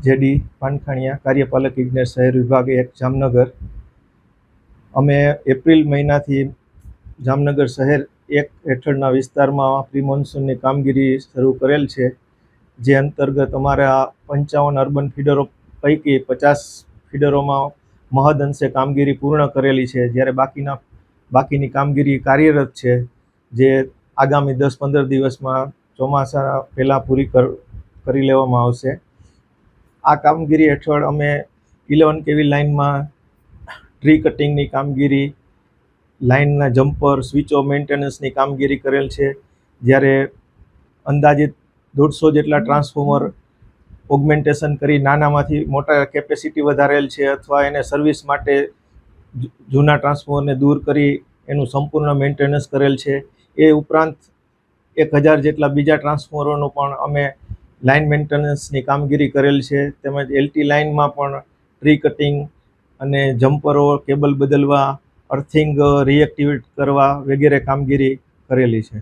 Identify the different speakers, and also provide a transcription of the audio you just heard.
Speaker 1: JD પાનખાણીયા, કાર્યપાલક ઇજનેર શહેર વિભાગ 1 જામનગર. અમે એપ્રિલ મહિનાથી જામનગર શહેર 1 હેઠળના વિસ્તારમાં પ્રી મોન્સૂનની કામગીરી શરૂ કરેલ છે, જે અંતર્ગત અમારા 55 અર્બન ફીડરો પૈકી 50 ફીડરોમાં મહદઅંશે કામગીરી પૂર્ણ કરેલી છે, જ્યારે બાકીની કામગીરી કાર્યરત છે, જે આગામી 10-15 દિવસમાં ચોમાસા પહેલાં પૂરી કરી લેવામાં આવશે. આ કામગીરી હેઠળ અમે 11 kV લાઇનમાં ટ્રી કટિંગની કામગીરી, લાઇનના જમ્પર, સ્વિચો મેન્ટેનન્સની કામગીરી કરેલ છે, જ્યારે અંદાજિત 150 જેટલા ટ્રાન્સફોર્મર ઓગમેન્ટેશન કરી નાનામાંથી મોટા કેપેસિટી વધારેલ છે અથવા એને સર્વિસ માટે જૂના ટ્રાન્સફોર્મરને દૂર કરી એનું સંપૂર્ણ મેન્ટેનન્સ કરેલ છે. એ ઉપરાંત 1000 જેટલા બીજા ટ્રાન્સફોર્મરોનું પણ અમે લાઇન મેન્ટેનન્સની કામગીરી કરેલ છે, તેમજ LT લાઇનમાં પણ ટ્રી કટિંગ અને જમ્પરો, કેબલ બદલવા, અર્થિંગ રીએક્ટિવેટ કરવા વગેરે કામગીરી કરેલી છે.